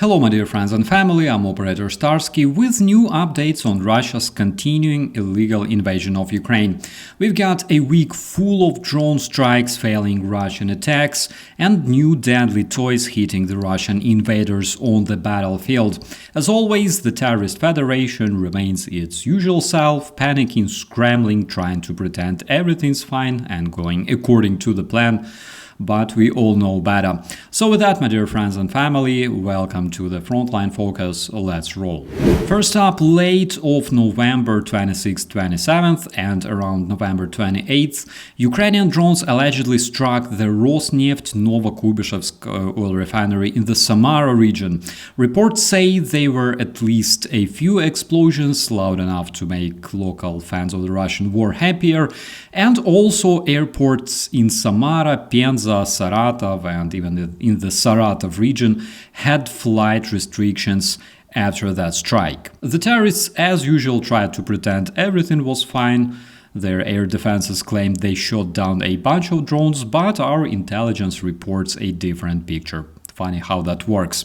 Hello my dear friends and family, I'm operator Starsky with new updates on Russia's continuing illegal invasion of Ukraine. We've got a week full of drone strikes, failing Russian attacks, and new deadly toys hitting the Russian invaders on the battlefield. As always, the terrorist federation remains its usual self, panicking, scrambling, trying to pretend everything's fine and going according to the plan. But we all know better. So with that, my dear friends and family, welcome to the Frontline Focus. Let's roll. First up, late of November 26th-27th and around November 28th, Ukrainian drones allegedly struck the Rosneft Novokubishevsk oil refinery in the Samara region. Reports say there were at least a few explosions loud enough to make local fans of the Russian war happier, and also airports in Samara, Penza, Saratov, and even in the Saratov region had flight restrictions after that strike. The terrorists, as usual, tried to pretend everything was fine. Their air defenses claimed they shot down a bunch of drones, but our intelligence reports a different picture. Funny how that works.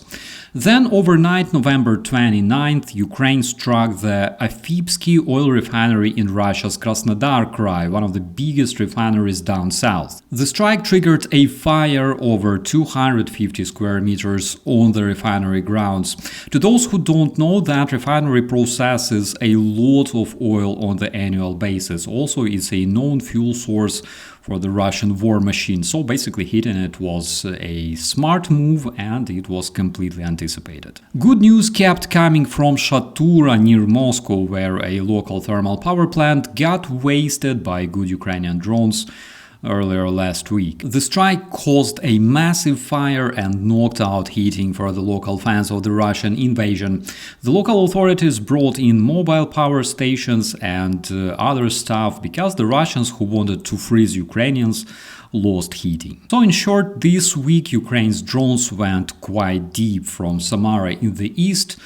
Then overnight, November 29th, Ukraine struck the Afipsky oil refinery in Russia's Krasnodar Krai, one of the biggest refineries down south. The strike triggered a fire over 250 square meters on the refinery grounds. To those who don't know, that refinery processes a lot of oil on the annual basis. Also, it's a known fuel source for the Russian war machine, so basically hitting it was a smart move and it was completely anticipated. Good news kept coming from Shatura near Moscow, where a local thermal power plant got wasted by good Ukrainian drones earlier last week. The strike caused a massive fire and knocked out heating for the local fans of the Russian invasion. The local authorities brought in mobile power stations and other stuff because the Russians who wanted to freeze Ukrainians lost heating. So in short, this week Ukraine's drones went quite deep from Samara in the east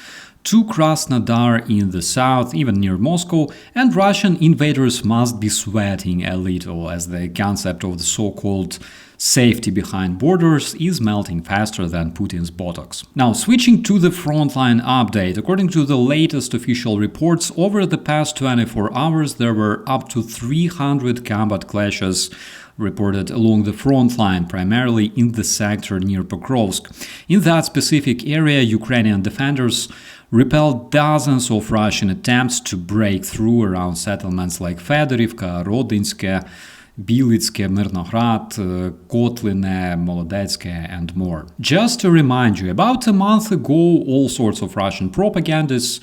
to Krasnodar in the south, even near Moscow, and Russian invaders must be sweating a little as the concept of the so-called safety behind borders is melting faster than Putin's Botox. Now, switching to the Frontline update, according to the latest official reports, over the past 24 hours there were up to 300 combat clashes reported along the front line, primarily in the sector near Pokrovsk. In that specific area, Ukrainian defenders repelled dozens of Russian attempts to break through around settlements like Fedorivka, Rodinske, Bilitske, Mirnograd, Kotline, Molodetske, and more. Just to remind you, about a month ago, all sorts of Russian propagandists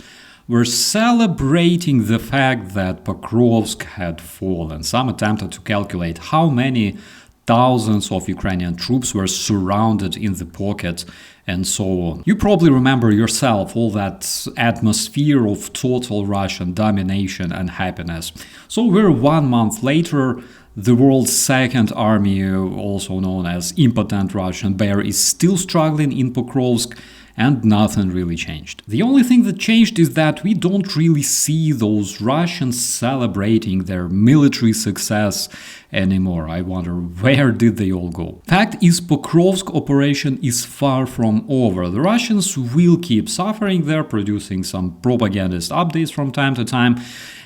were celebrating the fact that Pokrovsk had fallen. Some attempted to calculate how many thousands of Ukrainian troops were surrounded in the pocket and so on. You probably remember yourself all that atmosphere of total Russian domination and happiness. So we're 1 month later. The world's second army, also known as impotent Russian bear, is still struggling in Pokrovsk, and nothing really changed. The only thing that changed is that we don't really see those Russians celebrating their military success anymore. I wonder, where did they all go? Fact is, Pokrovsk operation is far from over. The Russians will keep suffering. They're producing some propagandist updates from time to time,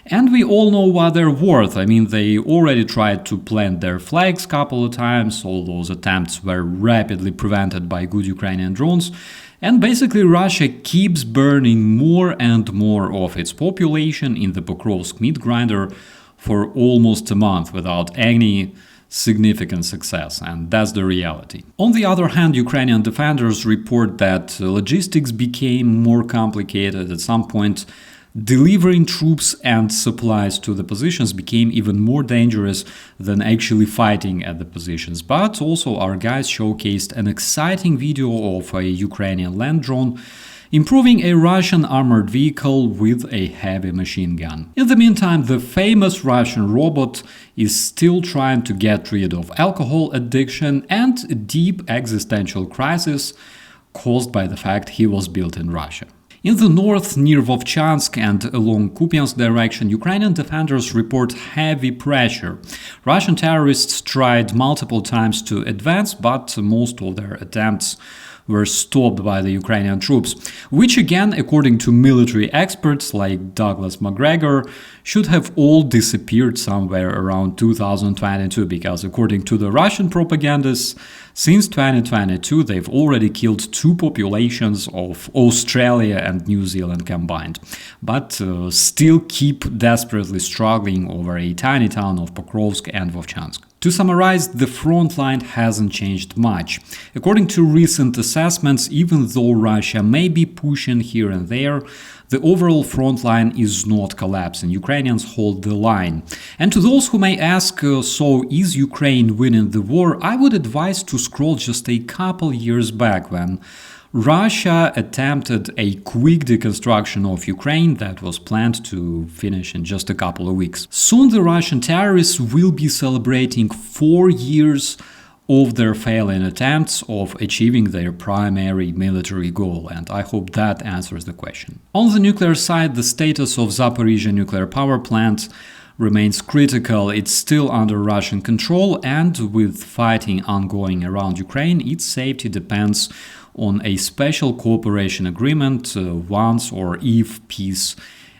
and we all know what they're worth. I mean, they already tried to plant their flags a couple of times. All those attempts were rapidly prevented by good Ukrainian drones. And basically, Russia keeps burning more and more of its population in the Pokrovsk meat grinder for almost a month without any significant success, and that's the reality. On the other hand, Ukrainian defenders report that logistics became more complicated. At some point, delivering troops and supplies to the positions became even more dangerous than actually fighting at the positions. But also our guys showcased an exciting video of a Ukrainian land drone improving a Russian armored vehicle with a heavy machine gun. In the meantime, the famous Russian robot is still trying to get rid of alcohol addiction and a deep existential crisis caused by the fact he was built in Russia. In the north, near Vovchansk and along Kupiansk direction, Ukrainian defenders report heavy pressure. Russian terrorists tried multiple times to advance, but most of their attempts were stopped by the Ukrainian troops, which again, according to military experts like Douglas MacGregor, should have all disappeared somewhere around 2022, because according to the Russian propagandists, since 2022 they've already killed two populations of Australia and New Zealand combined, but still keep desperately struggling over a tiny town of Pokrovsk and Vovchansk. To summarize, the front line hasn't changed much. According to recent assessments, even though Russia may be pushing here and there, the overall front line is not collapsing. Ukrainians hold the line. And to those who may ask, so is Ukraine winning the war? I would advise to scroll just a couple years back when Russia attempted a quick deconstruction of Ukraine that was planned to finish in just a couple of weeks. Soon the Russian terrorists will be celebrating 4 years of their failing attempts of achieving their primary military goal, and I hope that answers the question. On the nuclear side, the status of Zaporizhzhia nuclear power plant remains critical. It's still under Russian control, and with fighting ongoing around Ukraine, its safety depends on a special cooperation agreement once or if peace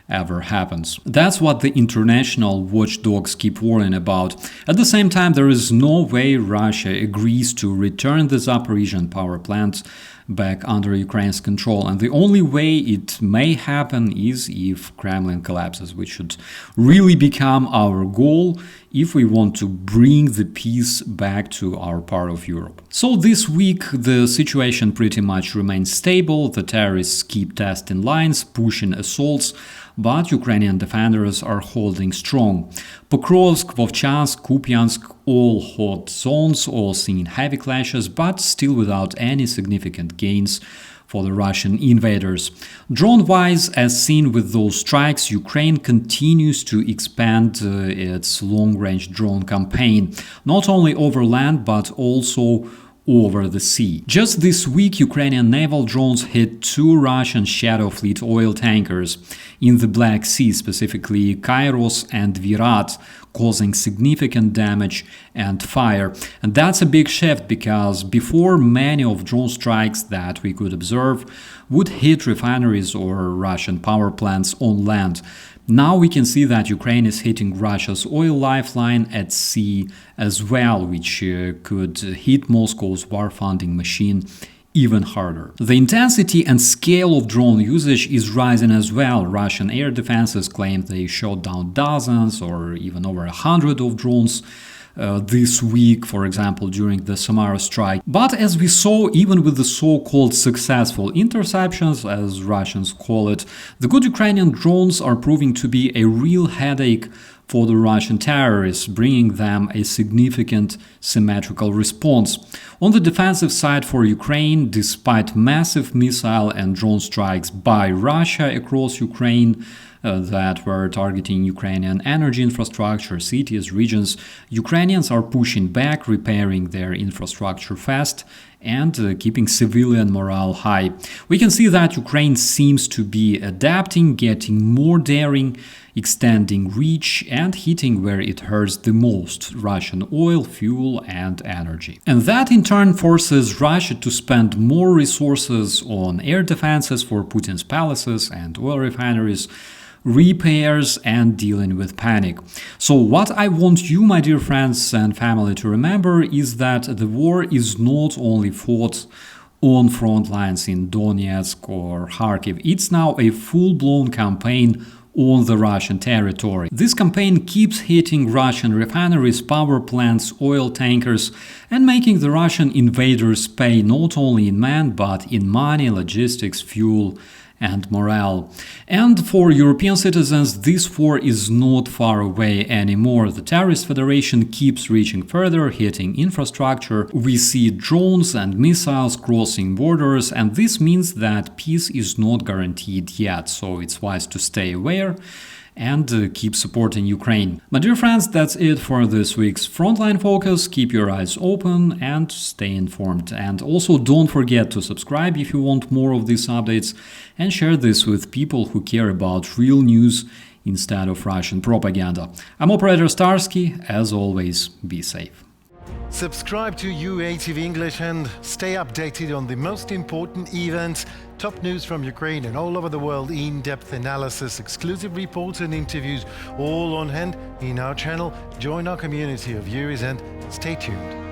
ever happens. That's what the international watchdogs keep warning about. At the same time, there is no way Russia agrees to return the Zaporizhzhia power plant back under Ukraine's control, and the only way it may happen is if Kremlin collapses, which should really become our goal if we want to bring the peace back to our part of Europe. So this week the situation pretty much remains stable. The terrorists keep testing lines, pushing assaults, but Ukrainian defenders are holding strong. Pokrovsk, Vovchansk, Kupiansk, all hot zones, all seeing heavy clashes, but still without any significant gains for the Russian invaders. Drone-wise, as seen with those strikes, Ukraine continues to expand its long-range drone campaign, not only over land but also over the sea. Just this week, Ukrainian naval drones hit 2 Russian Shadow Fleet oil tankers in the Black Sea, specifically Kairos and Virat, causing significant damage and fire. And that's a big shift, because before, many of drone strikes that we could observe would hit refineries or Russian power plants on land. Now we can see that Ukraine is hitting Russia's oil lifeline at sea as well, which could hit Moscow's war-funding machine even harder. The intensity and scale of drone usage is rising as well. Russian air defenses claim they shot down dozens or even over 100 of drones this week, for example, during the Samara strike. But as we saw, even with the so-called successful interceptions, as Russians call it, the good Ukrainian drones are proving to be a real headache for the Russian terrorists, bringing them a significant symmetrical response. On the defensive side for Ukraine, despite massive missile and drone strikes by Russia across Ukraine, that were targeting Ukrainian energy infrastructure, cities, regions, Ukrainians are pushing back, repairing their infrastructure fast, and keeping civilian morale high. We can see that Ukraine seems to be adapting, getting more daring, extending reach, and hitting where it hurts the most: Russian oil, fuel, and energy. And that in turn forces Russia to spend more resources on air defenses for Putin's palaces and oil refineries, repairs, and dealing with panic. So what I want you, my dear friends and family, to remember is that the war is not only fought on front lines in Donetsk or Kharkiv. It's now a full-blown campaign on the Russian territory. This campaign keeps hitting Russian refineries, power plants, oil tankers, and making the Russian invaders pay not only in men but in money, logistics, fuel, and morale. And for European citizens, this war is not far away anymore. The terrorist federation keeps reaching further, hitting infrastructure. We see drones and missiles crossing borders, and this means that peace is not guaranteed yet, so it's wise to stay aware and keep supporting Ukraine. My dear friends, that's it for this week's Frontline Focus. Keep your eyes open and stay informed. And also don't forget to subscribe if you want more of these updates, and share this with people who care about real news instead of Russian propaganda. I'm Operator Starsky. As always, be safe. Subscribe to UATV English and stay updated on the most important events, top news from Ukraine and all over the world, in-depth analysis, exclusive reports and interviews, all on hand in our channel. Join our community of viewers and stay tuned.